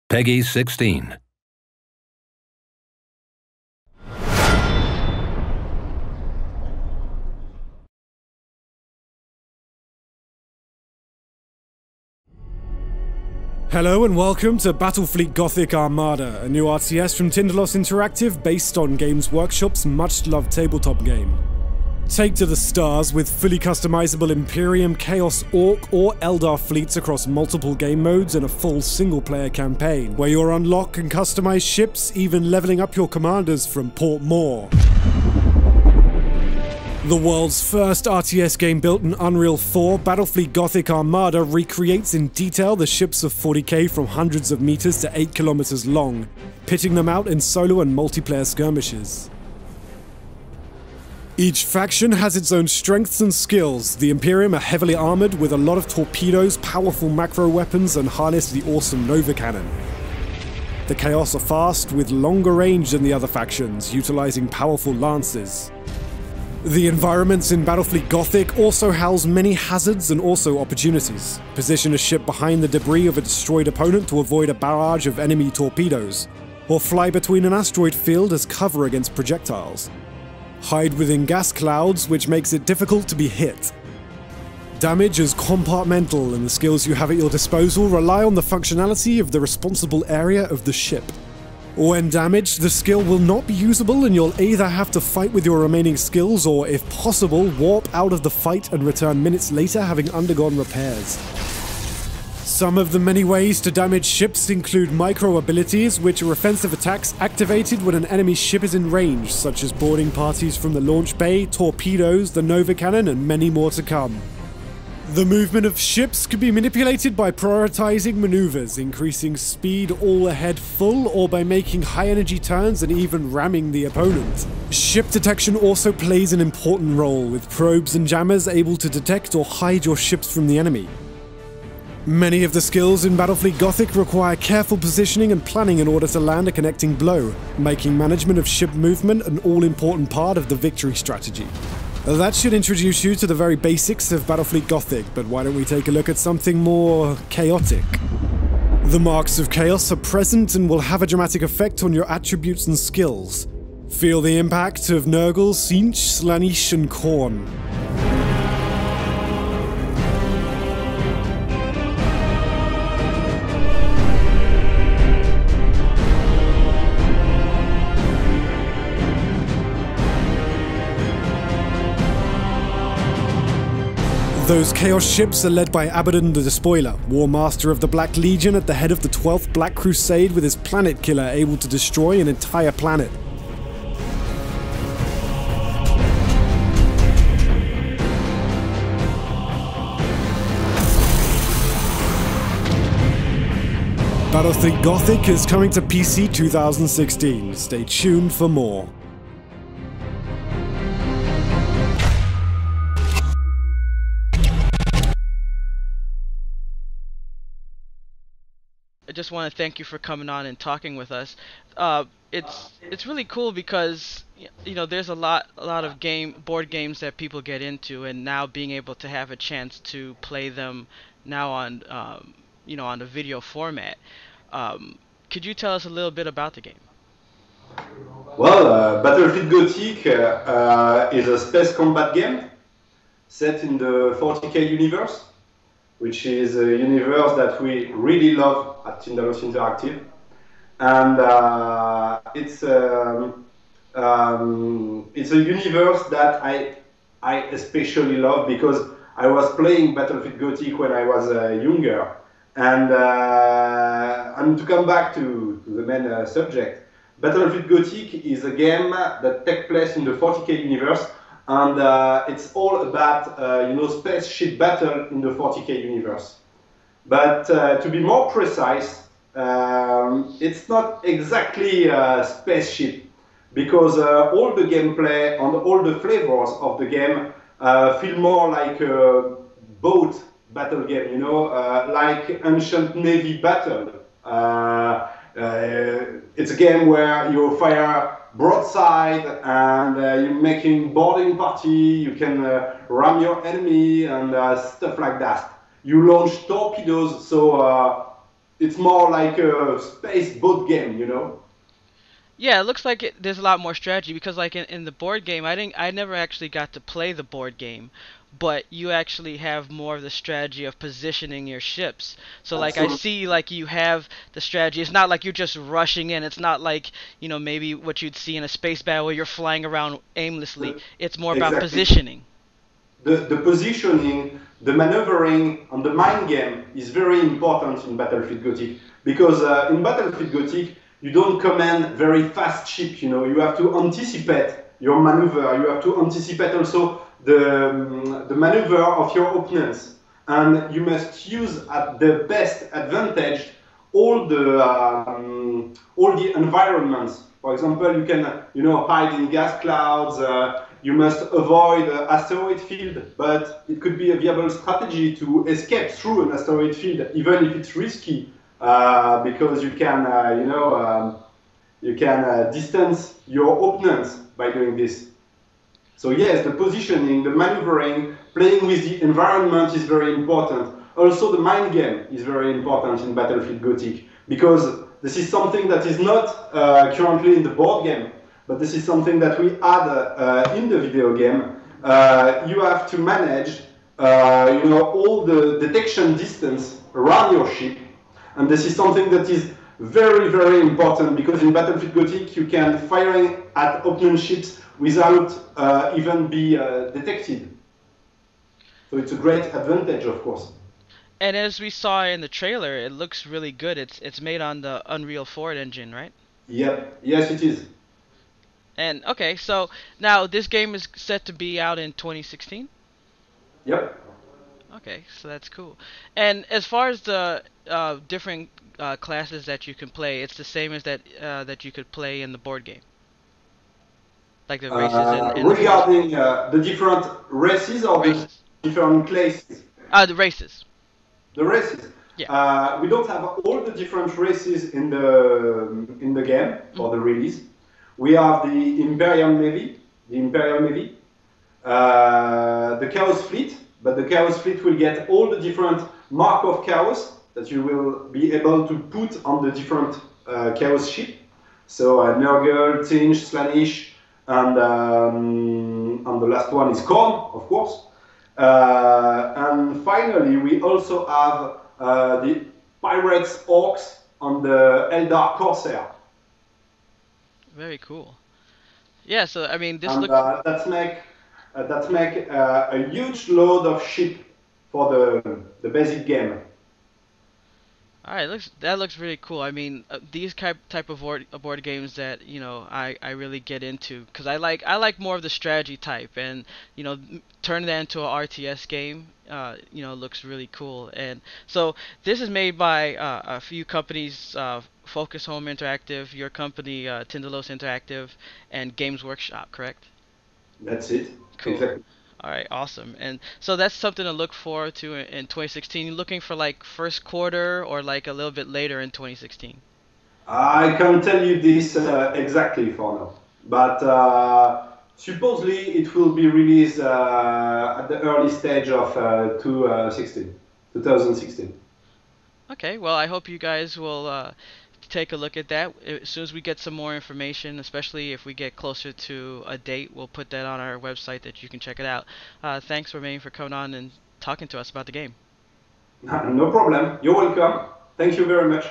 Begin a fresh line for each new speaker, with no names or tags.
Peggy 16.
Hello and welcome to Battlefleet Gothic Armada, a new RTS from Tindalos Interactive based on Games Workshop's much-loved tabletop game. Take to the stars with fully customizable Imperium, Chaos, Ork, or Eldar fleets across multiple game modes and a full single-player campaign, where you'll unlock and customize ships, even leveling up your commanders from Port More. The world's first RTS game built in Unreal 4, Battlefleet Gothic Armada recreates in detail the ships of 40k from hundreds of meters to 8 kilometers long, pitting them out in solo and multiplayer skirmishes. Each faction has its own strengths and skills. The Imperium are heavily armored with a lot of torpedoes, powerful macro weapons, and harness the awesome Nova Cannon. The Chaos are fast with longer range than the other factions, utilizing powerful lances. The environments in Battlefleet Gothic also house many hazards and also opportunities. Position a ship behind the debris of a destroyed opponent to avoid a barrage of enemy torpedoes, or fly between an asteroid field as cover against projectiles. Hide within gas clouds, which makes it difficult to be hit. Damage is compartmental, and the skills you have at your disposal rely on the functionality of the responsible area of the ship. When damaged, the skill will not be usable and you'll either have to fight with your remaining skills or, if possible, warp out of the fight and return minutes later having undergone repairs. Some of the many ways to damage ships include micro abilities, which are offensive attacks activated when an enemy ship is in range, such as boarding parties from the launch bay, torpedoes, the Nova Cannon, and many more to come. The movement of ships can be manipulated by prioritizing maneuvers, increasing speed all ahead full, or by making high energy turns and even ramming the opponent. Ship detection also plays an important role, with probes and jammers able to detect or hide your ships from the enemy. Many of the skills in Battlefleet Gothic require careful positioning and planning in order to land a connecting blow, making management of ship movement an all-important part of the victory strategy. That should introduce you to the very basics of Battlefleet Gothic, but why don't we take a look at something more chaotic? The marks of chaos are present and will have a dramatic effect on your attributes and skills. Feel the impact of Nurgle, Sinch, Slaanesh, and Khorne. Those Chaos ships are led by Abaddon the Despoiler, War Master of the Black Legion at the head of the 12th Black Crusade with his Planet Killer able to destroy an entire planet. Battlefleet Gothic is coming to PC 2016. Stay tuned for more.
I just want to thank you for coming on and talking with us. It's really cool because there's a lot of board games that people get into, and now being able to have a chance to play them now on on the video format. Could you tell us a little bit about the game?
Well, Battlefleet Gothic is a space combat game set in the 40k universe, which is a universe that we really love at Tindalos Interactive. And it's a universe that I especially love because I was playing Battlefleet Gothic when I was younger. And to come back to the main subject, Battlefleet Gothic is a game that takes place in the 40k universe, and it's all about spaceship battle in the 40k universe. But to be more precise, it's not exactly a spaceship, because all the gameplay and all the flavors of the game feel more like a boat battle game, like ancient navy battle. It's a game where you fire broadside and you're making boarding party, you can ram your enemy and stuff like that. You launch torpedoes, so it's more like a space boat game, you know.
Yeah, it looks like there's a lot more strategy because like in the board game, I never actually got to play the board game, but you actually have more of the strategy of positioning your ships. So like I
Absolutely.
see like you have the strategy. It's not like you're just rushing in. It's not like, maybe what you'd see in a space battle where you're flying around aimlessly. It's more about
Exactly.
positioning.
The positioning, the maneuvering, and the mind game is very important in Battlefield Gothic because in Battlefield Gothic you don't command very fast ship. You know, you have to anticipate your maneuver. You have to anticipate also the maneuver of your opponents, and you must use at the best advantage all the environments. For example, you can hide in gas clouds. You must avoid asteroid field, but it could be a viable strategy to escape through an asteroid field, even if it's risky, because you can you can distance your opponents by doing this. So yes, the positioning, the maneuvering, playing with the environment is very important. Also, the mind game is very important in Battlefield Gothic because this is something that is not currently in the board game, but this is something that we add in the video game. You have to manage, all the detection distance around your ship, and this is something that is very, very important because in Battlefield Gothic you can fire at opponent ships without even be detected. So it's a great advantage, of course.
And as we saw in the trailer, it looks really good. It's made on the Unreal 4 engine, right?
Yep, yes, it is.
And okay, so now this game is set to be out in 2016.
Yep.
Okay, so that's cool. And as far as the different classes that you can play, it's the same as that you could play in the board game, like the races and the forces.
Regarding the different races or the
Races.
different classes,
The races.
the races.
Yeah.
We don't have all the different races in the game for
Mhm.
the release. We have the Imperial Navy, the Chaos Fleet, but the Chaos Fleet will get all the different mark of Chaos that you will be able to put on the different Chaos ship. So Nurgle, Tinge, Slanish, and the last one is Korn, of course. And finally, we also have the Pirates Orcs on the Eldar Corsair.
Very cool. Yeah, so I mean, this
And
looks.
that make a huge load of ship for the basic game.
All right, that looks really cool. I mean, these type of board games that I really get into because I like more of the strategy type, and turn that into an RTS game. Looks really cool. And so this is made by a few companies: Focus Home Interactive, your company, Tindalos Interactive, and Games Workshop. Correct?
That's it.
Cool.
Exactly.
All right, awesome. And so that's something to look forward to in 2016. You looking for like first quarter or like a little bit later in 2016?
I can't tell you this exactly for now, but supposedly it will be released at the early stage of 2016.
Okay, well, I hope you guys will take a look at that. As soon as we get some more information, especially if we get closer to a date, we'll put that on our website that you can check it out. Thanks, Romain, for coming on and talking to us about the game.
No problem. You're welcome. Thank you very much.